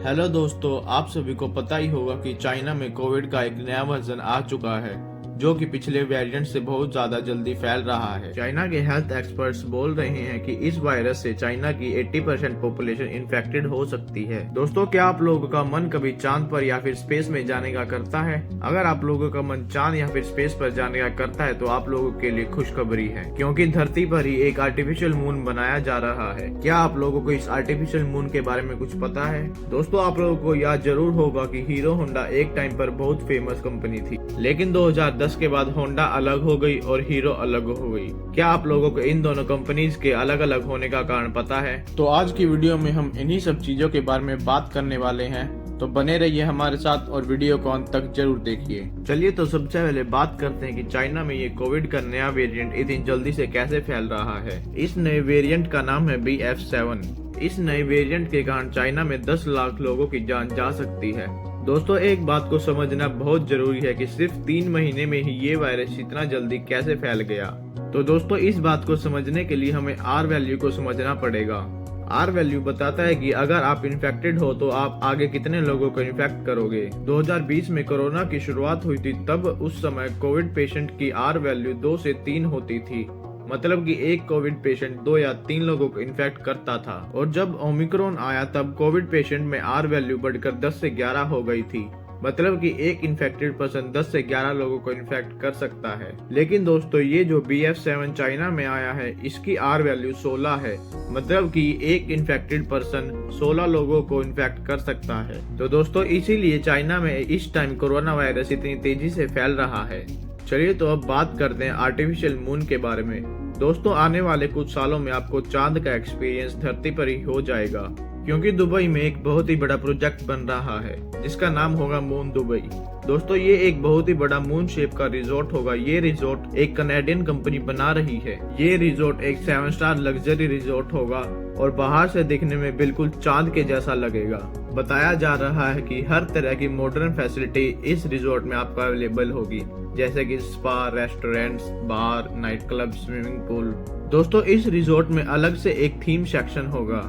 Hello दोस्तों, आप सभी को पता ही होगा कि चाइना में कोविड का एक नया वर्जन आ चुका है जो कि पिछले वेरिएंट से बहुत ज्यादा जल्दी फैल रहा है। चाइना के हेल्थ एक्सपर्ट्स बोल रहे हैं कि इस वायरस से चाइना की 80% पॉपुलेशन इन्फेक्टेड हो सकती है। दोस्तों, क्या आप लोगों का मन कभी चांद पर या फिर स्पेस में जाने का करता है? अगर आप लोगों का मन चांद या फिर स्पेस पर जाने का करता है तो आप लोगों के लिए खुशखबरी है, क्योंकि धरती पर ही एक आर्टिफिशियल मून बनाया जा रहा है। क्या आप लोगों को इस आर्टिफिशियल मून के बारे में कुछ पता है? दोस्तों, आप लोगों को याद जरूर होगा कि हीरो होंडा एक टाइम पर बहुत फेमस कंपनी थी, लेकिन 2010 के बाद होंडा अलग हो गई और हीरो अलग हो गई। क्या आप लोगों को इन दोनों कंपनीज के अलग अलग होने का कारण पता है? तो आज की वीडियो में हम इन्हीं सब चीजों के बारे में बात करने वाले हैं, तो बने रहिए हमारे साथ और वीडियो को अंत तक जरूर देखिए। चलिए तो सबसे पहले बात करते हैं कि चाइना में ये कोविड का नया वेरिएंट इतनी जल्दी से कैसे फैल रहा है। इस नए वेरिएंट का नाम है BF7। इस नए वेरिएंट के कारण चाइना में 10 लाख लोगों की जान जा सकती है। दोस्तों, एक बात को समझना बहुत जरूरी है कि सिर्फ 3 महीने में ही ये वायरस इतना जल्दी कैसे फैल गया। तो दोस्तों, इस बात को समझने के लिए हमें R वैल्यू को समझना पड़ेगा। R वैल्यू बताता है कि अगर आप इन्फेक्टेड हो तो आप आगे कितने लोगों को इन्फेक्ट करोगे। 2020 में कोरोना की शुरुआत हुई थी, तब उस समय कोविड पेशेंट की R वैल्यू 2 से 3 होती थी। मतलब कि एक कोविड पेशेंट 2 या 3 लोगों को इन्फेक्ट करता था। और जब ओमिक्रॉन आया तब कोविड पेशेंट में R वैल्यू बढ़कर 10 से 11 हो गई थी। मतलब कि एक इन्फेक्टेड पर्सन 10 से 11 लोगों को इन्फेक्ट कर सकता है। लेकिन दोस्तों, ये जो BF7 चाइना में आया है, इसकी R वैल्यू 16 है। मतलब कि एक इन्फेक्टेड पर्सन 16 लोगों को इन्फेक्ट कर सकता है। तो दोस्तों, इसीलिए चाइना में इस टाइम कोरोना वायरस इतनी तेजी से फैल रहा है। चलिए तो अब बात करते हैं आर्टिफिशियल मून के बारे में। दोस्तों, आने वाले कुछ सालों में आपको चांद का एक्सपीरियंस धरती पर ही हो जाएगा, क्योंकि दुबई में एक बहुत ही बड़ा प्रोजेक्ट बन रहा है जिसका नाम होगा मून दुबई। दोस्तों, ये एक बहुत ही बड़ा मून शेप का रिजॉर्ट होगा। ये रिजॉर्ट एक कनाडियन कंपनी बना रही है। ये रिजॉर्ट एक 7 स्टार लग्जरी रिजॉर्ट होगा और बाहर से दिखने में बिल्कुल चांद के जैसा लगेगा। बताया जा रहा है कि हर तरह की मॉडर्न फैसिलिटी इस रिजॉर्ट में आपको अवेलेबल होगी, जैसे कि स्पा, रेस्टोरेंट्स, बार, नाइट क्लब, स्विमिंग पूल। दोस्तों, इस रिजॉर्ट में अलग से एक थीम सेक्शन होगा।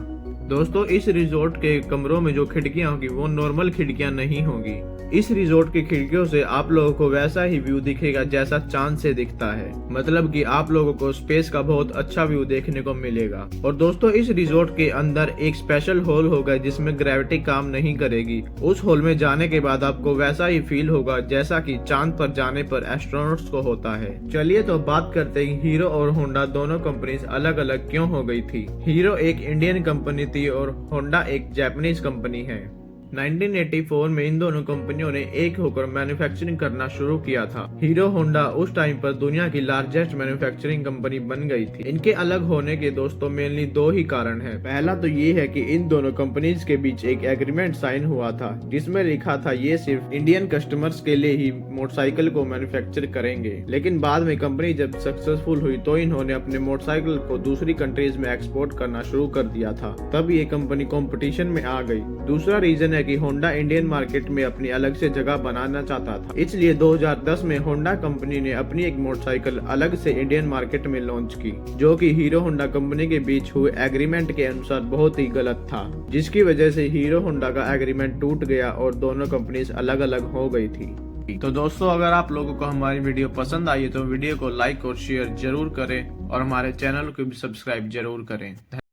दोस्तों, इस रिजॉर्ट के कमरों में जो खिड़कियां होगी वो नॉर्मल खिड़कियां नहीं होगी। इस रिजॉर्ट की खिड़कियों से आप लोगों को वैसा ही व्यू दिखेगा जैसा चांद से दिखता है। मतलब कि आप लोगों को स्पेस का बहुत अच्छा व्यू देखने को मिलेगा। और दोस्तों, इस रिजॉर्ट के अंदर एक स्पेशल हॉल होगा जिसमें ग्रेविटी काम नहीं करेगी। उस हॉल में जाने के बाद आपको वैसा ही फील होगा जैसा कि चांद पर जाने पर एस्ट्रोनॉट्स को होता है। चलिए तो बात करते हैं हीरो और होंडा दोनों कंपनीज अलग अलग क्यों हो गई थी। हीरो एक इंडियन कंपनी थी और होंडा एक जापानीज कंपनी है। 1984 में इन दोनों कंपनियों ने एक होकर मैन्युफैक्चरिंग करना शुरू किया था। हीरो होंडा उस टाइम पर दुनिया की लार्जेस्ट मैन्युफैक्चरिंग कंपनी बन गई थी। इनके अलग होने के दोस्तों मेनली 2 ही कारण है। पहला तो ये है कि इन दोनों कंपनीज के बीच एक एग्रीमेंट साइन हुआ था जिसमें लिखा था ये सिर्फ इंडियन कस्टमर्स के लिए ही मोटरसाइकिल को मैन्युफैक्चर करेंगे। लेकिन बाद में कंपनी जब सक्सेसफुल हुई तो इन्होंने अपने मोटरसाइकिल को दूसरी कंट्रीज में एक्सपोर्ट करना शुरू कर दिया था। तब ये कंपनी कॉम्पिटिशन में आ गई। दूसरा रीजन कि होंडा इंडियन मार्केट में अपनी अलग से जगह बनाना चाहता था, इसलिए 2010 में होंडा कंपनी ने अपनी एक मोटरसाइकिल अलग से इंडियन मार्केट में लॉन्च की, जो कि हीरो होंडा कंपनी के बीच हुए एग्रीमेंट के अनुसार बहुत ही गलत था, जिसकी वजह से हीरो होंडा का एग्रीमेंट टूट गया और दोनों कंपनीज अलग अलग हो गई थी। तो दोस्तों, अगर आप लोगों को हमारी वीडियो पसंद आई तो वीडियो को लाइक और शेयर जरूर करें और हमारे चैनल को भी सब्सक्राइब जरूर करें।